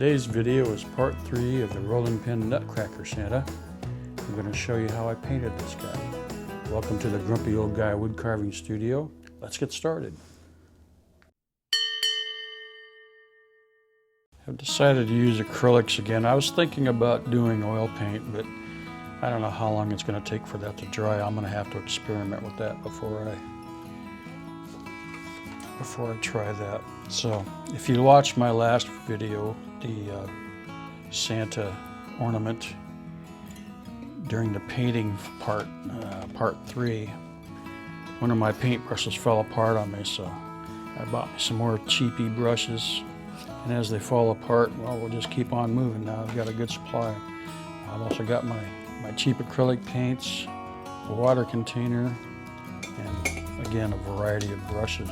Today's video is part 3 of the rolling pin Nutcracker Santa. I'm going to show you how I painted this guy. Welcome to the Grumpy Old Guy Wood Carving Studio. Let's get started. I've decided to use acrylics again. I was thinking about doing oil paint, but I don't know how long it's going to take for that to dry. I'm going to have to experiment with that before I try that. So if you watched my last video, the Santa ornament, during the painting part 3, one of my paintbrushes fell apart on me, so I bought me some more cheapy brushes, and as they fall apart, well, we'll just keep on moving. Now I've got a good supply. I've also got my cheap acrylic paints, a water container, and again a variety of brushes.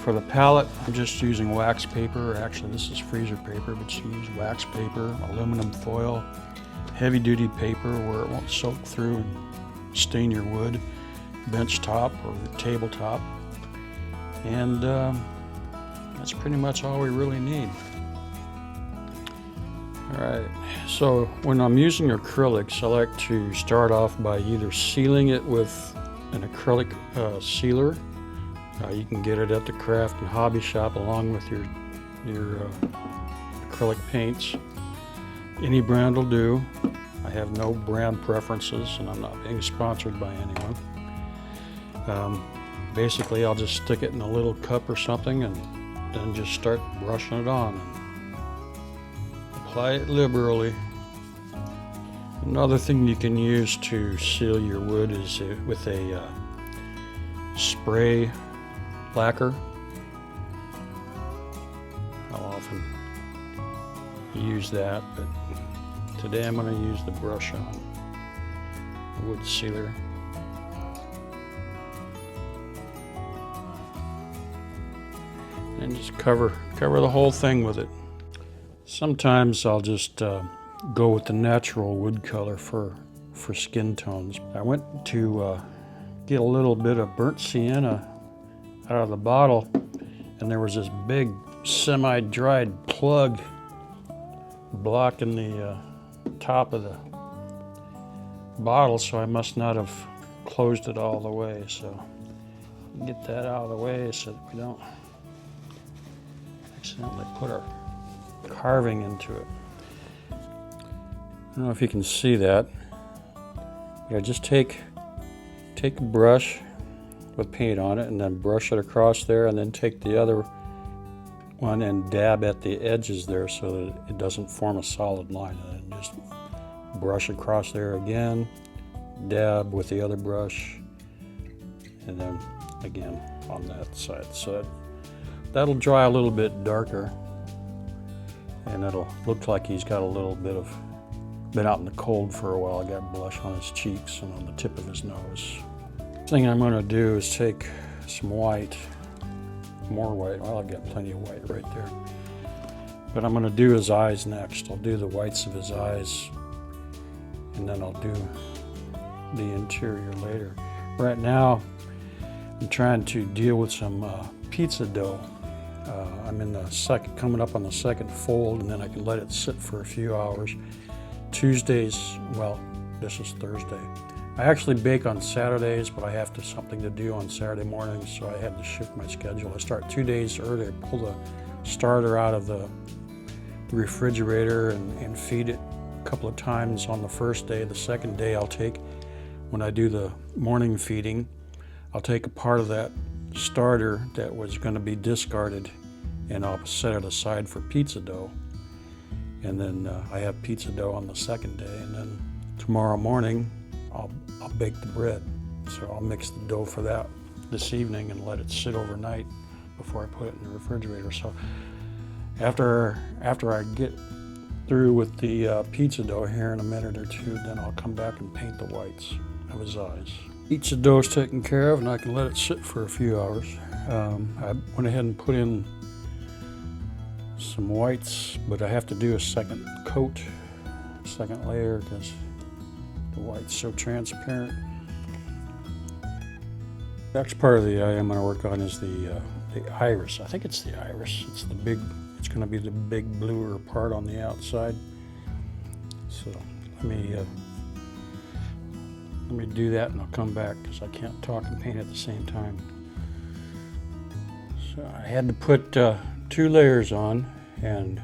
For the palette, I'm just using wax paper. Actually, this is freezer paper, but you use wax paper, aluminum foil, heavy-duty paper where it won't soak through and stain your wood, bench top or tabletop, and that's pretty much all we really need. All right, so when I'm using acrylics, I like to start off by either sealing it with an acrylic sealer. You can get it at the craft and hobby shop along with your acrylic paints. Any brand will do. I have no brand preferences, and I'm not being sponsored by anyone. Basically, I'll just stick it in a little cup or something and then just start brushing it on. Apply it liberally. Another thing you can use to seal your wood is with a spray lacquer. I'll often use that, but today I'm going to use the brush on wood sealer. And just cover the whole thing with it. Sometimes I'll just go with the natural wood color for skin tones. I went to get a little bit of burnt sienna out of the bottle, and there was this big semi-dried plug blocking the top of the bottle, so I must not have closed it all the way. So get that out of the way so that we don't accidentally put our carving into it. I don't know if you can see that. Yeah, just take a brush with paint on it and then brush it across there, and then take the other one and dab at the edges there so that it doesn't form a solid line, and then just brush across there again, dab with the other brush, and then again on that side. So that'll dry a little bit darker, and it'll look like he's got a little bit of been out in the cold for a while. I got blush on his cheeks and on the tip of his nose. Thing I'm going to do is take some white, more white. Well, I've got plenty of white right there, but I'm going to do his eyes next. I'll do the whites of his eyes, and then I'll do the interior later. Right now I'm trying to deal with some pizza dough. I'm in the coming up on the second fold, and then I can let it sit for a few hours. Tuesdays, well, this is Thursday. I actually bake on Saturdays, but I have something to do on Saturday mornings, so I had to shift my schedule. I start 2 days early. I pull the starter out of the refrigerator and feed it a couple of times on the first day. The second day when I do the morning feeding, I'll take a part of that starter that was going to be discarded, and I'll set it aside for pizza dough. And then I have pizza dough on the second day, and then tomorrow morning I'll bake the bread. So I'll mix the dough for that this evening and let it sit overnight before I put it in the refrigerator. So after I get through with the pizza dough here in a minute or two, then I'll come back and paint the whites of his eyes. Pizza dough is taken care of, and I can let it sit for a few hours. I went ahead and put in some whites, but I have to do a second coat, second layer, because the white's so transparent. Next part of the eye I'm going to work on is the iris. I think it's the iris. It's the big It's going to be the big bluer part on the outside. So let me do that and I'll come back because I can't talk and paint at the same time. So I had to put 2 layers on and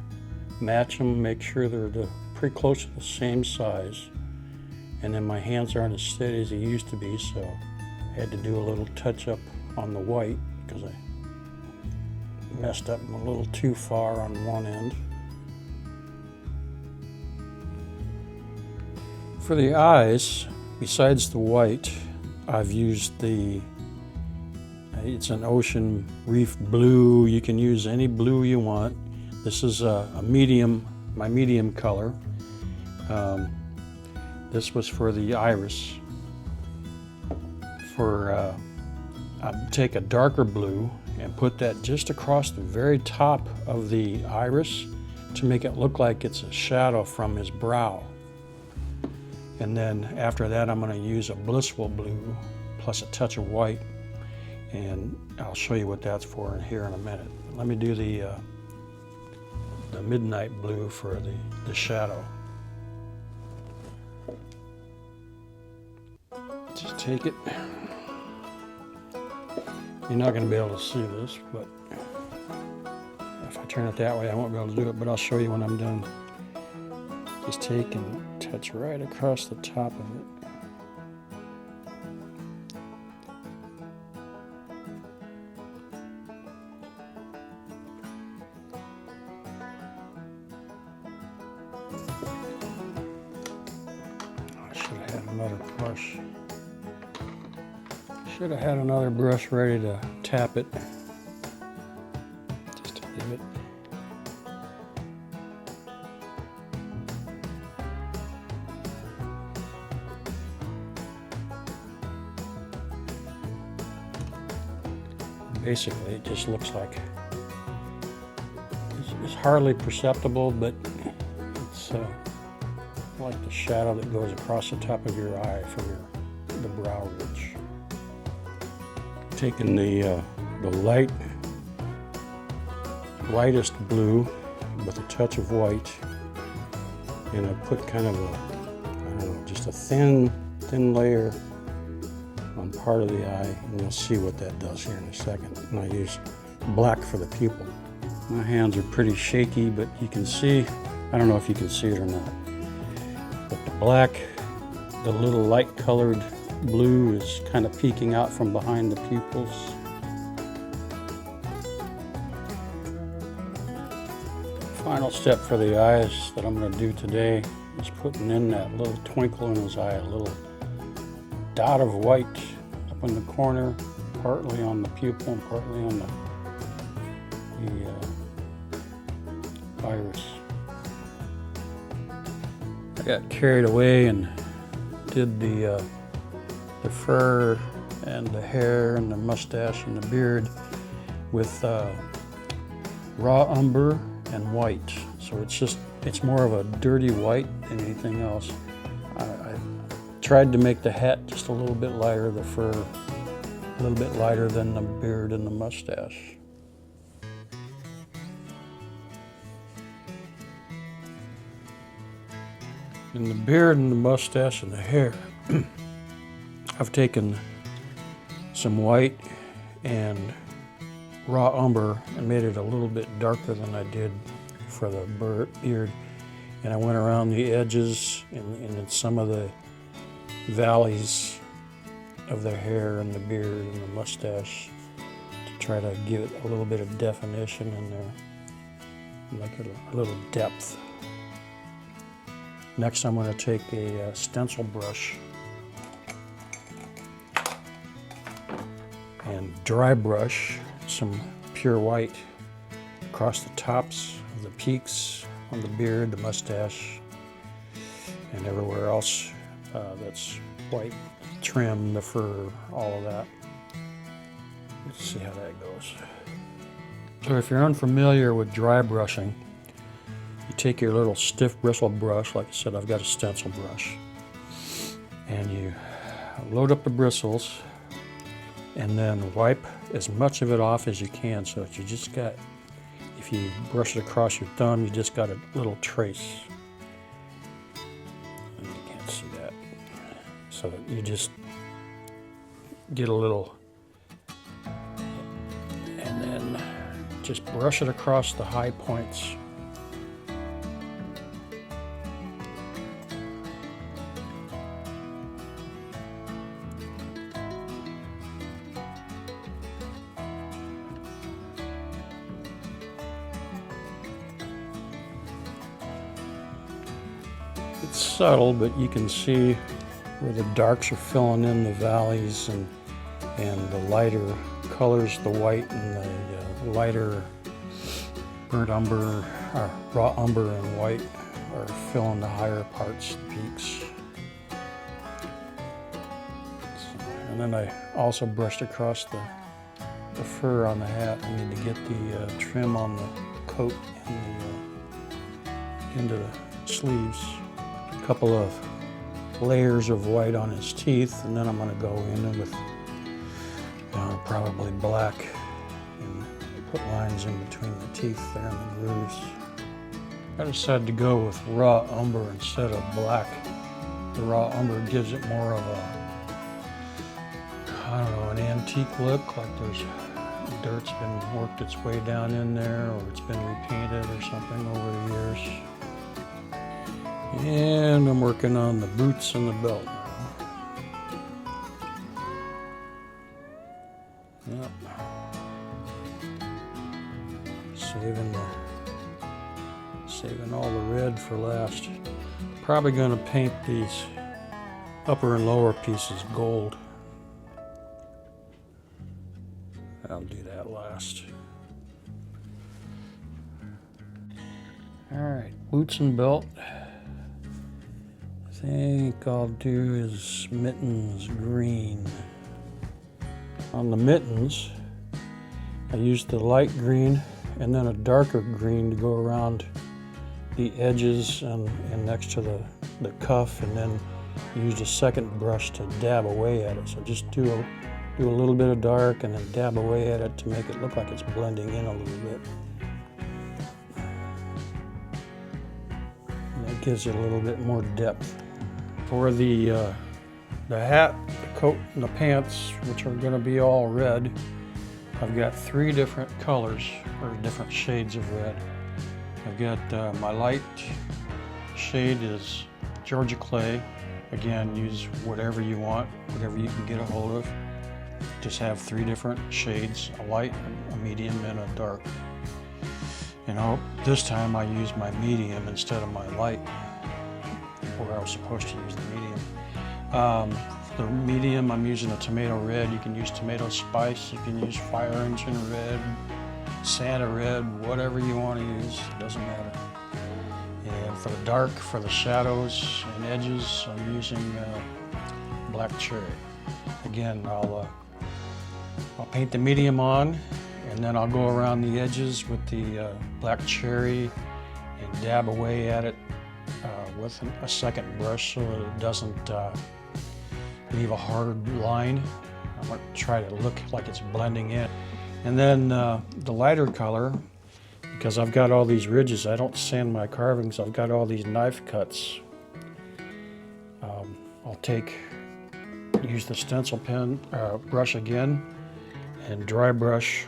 match them, make sure they're pretty close to the same size. And then my hands aren't as steady as they used to be, so I had to do a little touch up on the white because I messed up a little too far on one end. For the eyes, besides the white, I've used it's an ocean reef blue. You can use any blue you want. This is my medium color. This was for the iris. I'd take a darker blue and put that just across the very top of the iris to make it look like it's a shadow from his brow. And then after that, I'm going to use a blissful blue plus a touch of white, and I'll show you what that's for here in a minute. Let me do the midnight blue for the shadow. Just take it. You're not going to be able to see this, but if I turn it that way, I won't be able to do it, but I'll show you when I'm done. Just take and touch right across the top of it. I should have had another brush. Should have had another brush ready to tap it. Just to leave it. Basically, it just looks like it's hardly perceptible, but it's like the shadow that goes across the top of your eye from the brow ridge. Taking the lightest blue with a touch of white, and I put kind of just a thin layer on part of the eye, and you'll see what that does here in a second. And I use black for the pupil. My hands are pretty shaky, but you can see, I don't know if you can see it or not, but the black, the little light colored blue is kind of peeking out from behind the pupils. Final step for the eyes that I'm going to do today is putting in that little twinkle in his eye, a little dot of white up in the corner, partly on the pupil and partly on the iris. I got carried away and did the fur and the hair and the mustache and the beard with raw umber and white. So it's more of a dirty white than anything else. I tried to make the hat just a little bit lighter, the fur a little bit lighter than the beard and the mustache. In the beard and the mustache and the hair, I've taken some white and raw umber and made it a little bit darker than I did for the beard. And I went around the edges and in some of the valleys of the hair and the beard and the mustache to try to give it a little bit of definition in there, like a little depth. Next, I'm going to take a stencil brush and dry brush some pure white across the tops of the peaks on the beard, the mustache, and everywhere else that's white trim, the fur, all of that. Let's see how that goes. So if you're unfamiliar with dry brushing, you take your little stiff bristle brush, like I said, I've got a stencil brush, and you load up the bristles and then wipe as much of it off as you can so that you just got, you if you brush it across your thumb, you just got a little trace. And you can't see that. So you just get a little, and then just brush it across the high points. It's subtle, but you can see where the darks are filling in the valleys, and the lighter colors, the white and the lighter burnt umber, raw umber and white, are filling the higher parts, the peaks. And then I also brushed across the fur on the hat. I need to get the trim on the coat and into the sleeves. A couple of layers of white on his teeth, and then I'm going to go in with probably black and put lines in between the teeth there and the grooves. I decided to go with raw umber instead of black. The raw umber gives it more of a, I don't know, an antique look, like there's dirt's been worked its way down in there, or it's been repainted or something over the years. And I'm working on the boots and the belt now. Yep. Saving all the red for last. Probably going to paint these upper and lower pieces gold. I'll do that last. Alright, boots and belt. I think I'll do is mittens green. On the mittens, I used the light green and then a darker green to go around the edges and next to the cuff, and then used a second brush to dab away at it. So just do a little bit of dark and then dab away at it to make it look like it's blending in a little bit. And that gives it a little bit more depth. For the hat, the coat, and the pants, which are going to be all red, I've got 3 different colors, or different shades of red. I've got my light shade is Georgia Clay. Again, use whatever you want, whatever you can get a hold of. Just have 3 different shades, a light, a medium, and a dark. You know, this time I used my medium instead of my light, where I was supposed to use the medium. The medium, I'm using a tomato red. You can use tomato spice, you can use fire engine red, Santa red, whatever you want to use, it doesn't matter. And for the dark, for the shadows and edges, I'm using black cherry. Again, I'll paint the medium on, and then I'll go around the edges with the black cherry and dab away at it with a second brush so that it doesn't leave a hard line. I'm going to try to look like it's blending in. And then the lighter color, because I've got all these ridges, I don't sand my carvings, I've got all these knife cuts. I'll use the stencil pen brush again and dry brush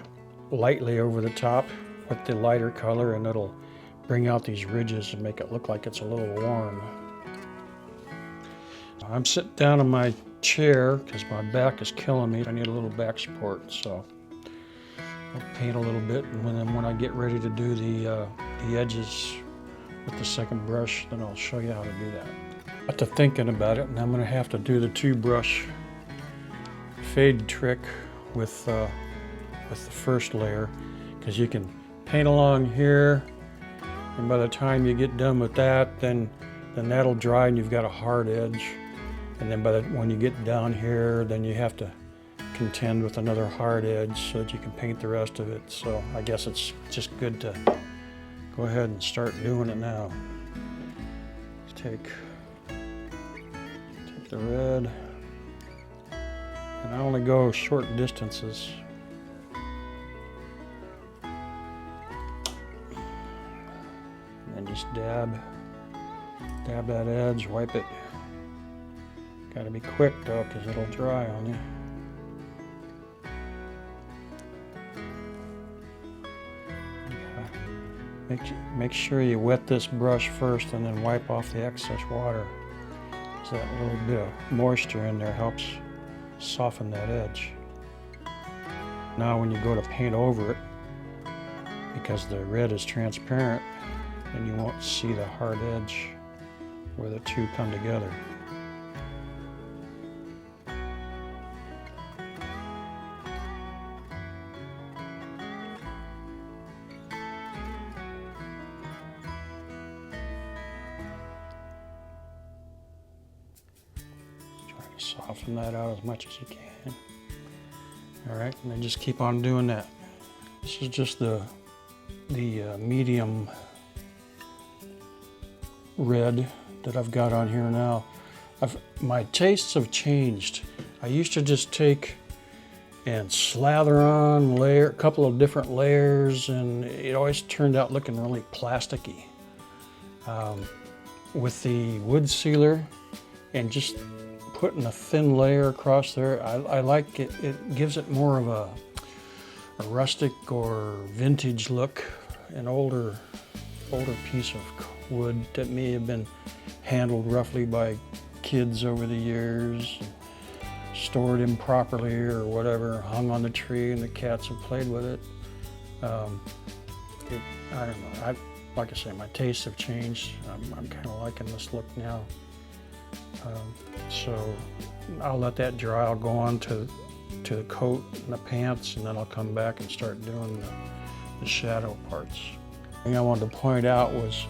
lightly over the top with the lighter color, and it'll bring out these ridges and make it look like it's a little worn. I'm sitting down in my chair because my back is killing me. I need a little back support, so I'll paint a little bit, and then when I get ready to do the edges with the second brush, then I'll show you how to do that. Got to thinking about it, and I'm going to have to do the 2-brush fade trick with the first layer, because you can paint along here, and by the time you get done with that, then that'll dry and you've got a hard edge. And then when you get down here, then you have to contend with another hard edge so that you can paint the rest of it. So I guess it's just good to go ahead and start doing it now. Take the red, and I only go short distances. just dab that edge, wipe it. Gotta be quick though, because it'll dry on you. Make sure you wet this brush first and then wipe off the excess water. So that little bit of moisture in there helps soften that edge. Now when you go to paint over it, because the red is transparent, then you won't see the hard edge where the two come together. Soften that out as much as you can. All right, and then just keep on doing that. This is just the medium red that I've got on here now. My tastes have changed. I used to just take and slather on a couple of different layers, and it always turned out looking really plasticky. With the wood sealer and just putting a thin layer across there, I like it. It gives it more of a rustic or vintage look, an older piece of wood that may have been handled roughly by kids over the years, stored improperly or whatever, hung on the tree and the cats have played with it. I don't know. Like I say, my tastes have changed. I'm kind of liking this look now. So I'll let that dry. I'll go on to the coat and the pants, and then I'll come back and start doing the shadow parts. The thing I wanted to point out was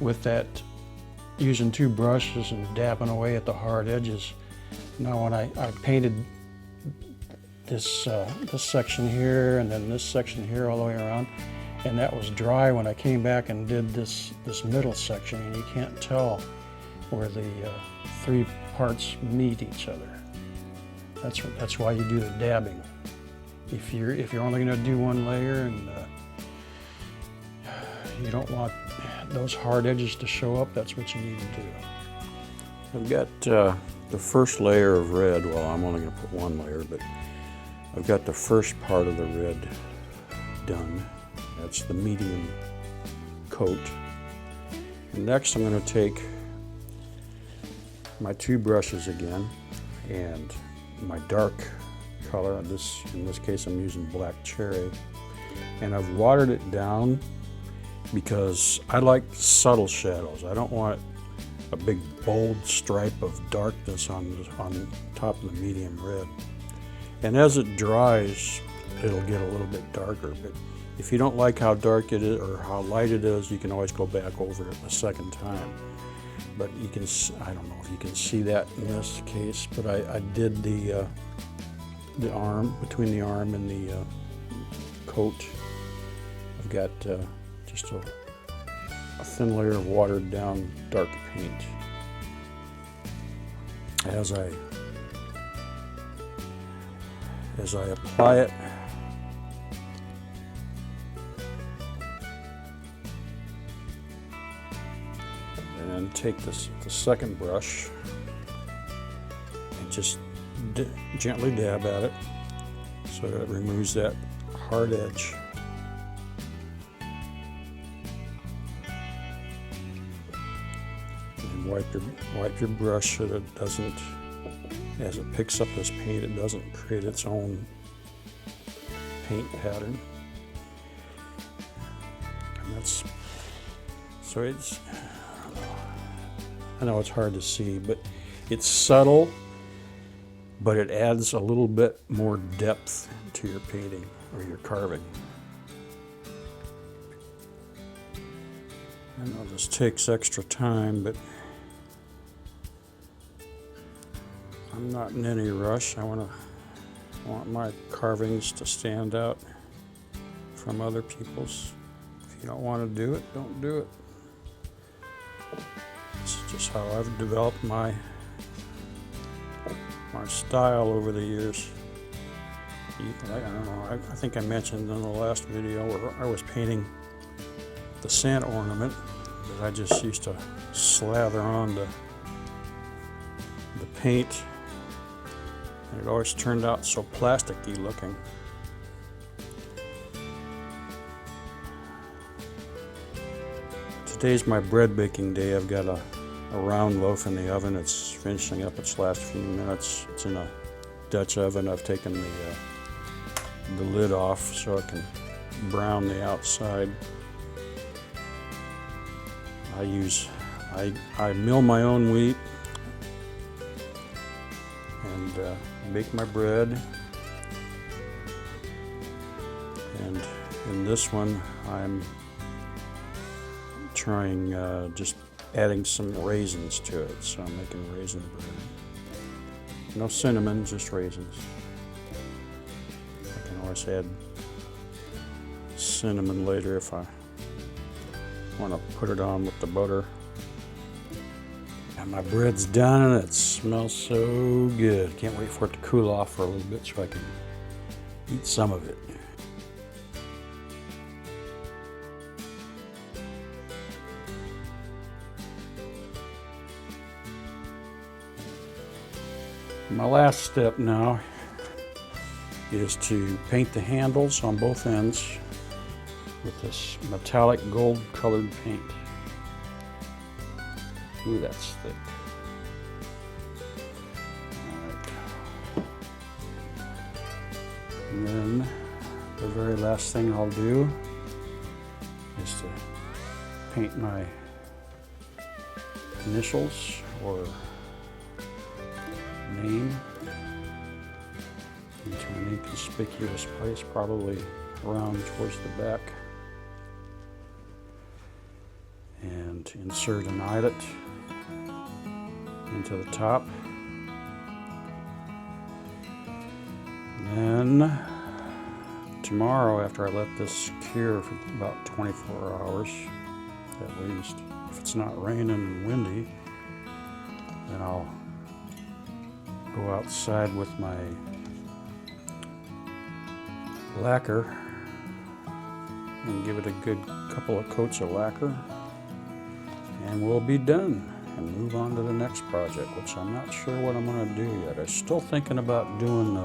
with that using two brushes and dabbing away at the hard edges. Now when I painted this section here and then this section here all the way around, and that was dry when I came back and did this middle section, and you can't tell where the three parts meet each other. That's why you do the dabbing. If you're only going to do one layer and you don't want those hard edges to show up, that's what you need to do. I've got the first layer of red. Well, I'm only going to put one layer, but I've got the first part of the red done. That's the medium coat. And next I'm going to take my two brushes again and my dark color. In this case I'm using black cherry, and I've watered it down because I like subtle shadows. I don't want a big bold stripe of darkness on top of the medium red. And as it dries, it'll get a little bit darker, but if you don't like how dark it is or how light it is, you can always go back over it a second time. But you can, I don't know if you can see that in this case, but I did the arm, between the arm and the coat, I've got just a thin layer of watered down dark paint. As I apply it, and take the second brush and just gently dab at it so that it removes that hard edge. And wipe your brush so that it doesn't, as it picks up this paint, it doesn't create its own paint pattern. And that's, so it's, I know it's hard to see, but it's subtle, but it adds a little bit more depth to your painting or your carving. I know this takes extra time, but I'm not in any rush. I want my carvings to stand out from other people's. If you don't want to do it, don't do it. This is just how I've developed my style over the years. I don't know, I think I mentioned in the last video where I was painting the Santa ornament that because I just used to slather on the paint, and it always turned out so plasticky looking. Today's my bread baking day. I've got a round loaf in the oven. It's finishing up its last few minutes. It's in a Dutch oven. I've taken the lid off so I can brown the outside. I mill my own wheat and bake my bread. And in this one, I'm trying just adding some raisins to it. So I'm making raisin bread. No cinnamon, just raisins. I can always add cinnamon later if I want to put it on with the butter. And my bread's done and it smells so good. Can't wait for it to cool off for a little bit so I can eat some of it. My last step now is to paint the handles on both ends with this metallic gold colored paint. Ooh, that's thick. All right. And then the very last thing I'll do is to paint my initials or name into an inconspicuous place, probably around towards the back, and insert an eyelet into the top. And then tomorrow, after I let this cure for about 24 hours at least, if it's not raining and windy, then I'll go outside with my lacquer and give it a good couple of coats of lacquer, and we'll be done and move on to the next project, which I'm not sure what I'm going to do yet. I'm still thinking about doing a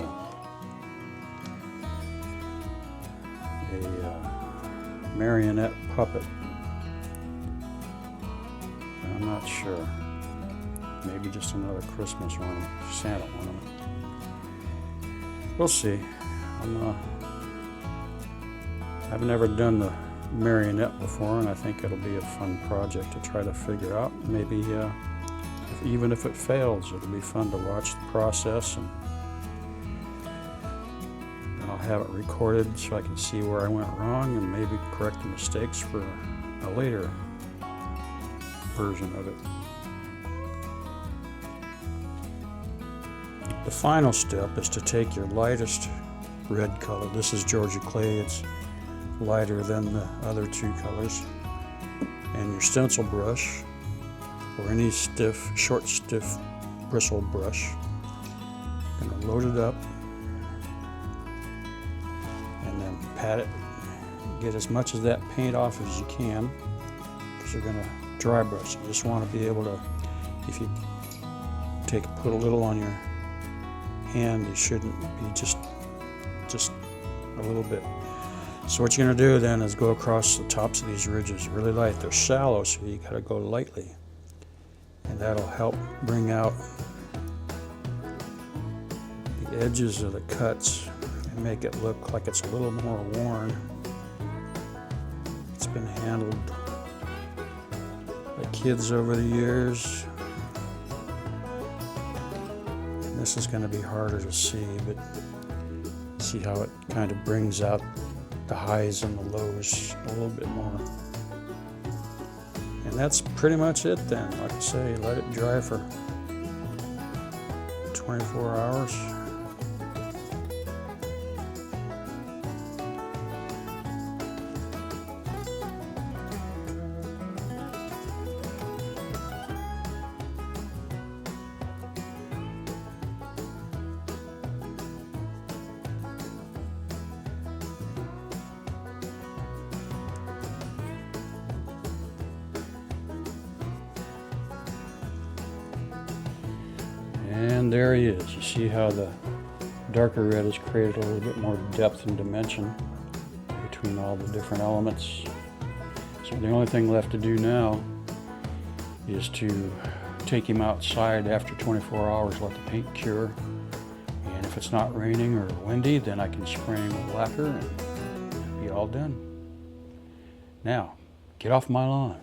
marionette puppet, but I'm not sure. Maybe just another Christmas one, Santa one. We'll see. I've never done the marionette before, and I think it'll be a fun project to try to figure out. Maybe even if it fails, it'll be fun to watch the process, and I'll have it recorded so I can see where I went wrong and maybe correct the mistakes for a later version of it. The final step is to take your lightest red color. This is Georgia clay. It's lighter than the other two colors. And your stencil brush, or any short, stiff bristle brush. You're going to load it up and then pat it. Get as much of that paint off as you can, because you're going to dry brush. You just want to be able to, if you put a little on your hand, you shouldn't be just a little bit. So what you're going to do then is go across the tops of these ridges really light. They're shallow, so you got to go lightly, and that'll help bring out the edges of the cuts and make it look like it's a little more worn. It's been handled by kids over the years. This is going to be harder to see, but see how it kind of brings out the highs and the lows a little bit more. And that's pretty much it then. Like I say, let it dry for 24 hours. And there he is. You see how the darker red has created a little bit more depth and dimension between all the different elements. So the only thing left to do now is to take him outside after 24 hours, let the paint cure. And if it's not raining or windy, then I can spray him with lacquer and be all done. Now, get off my lawn.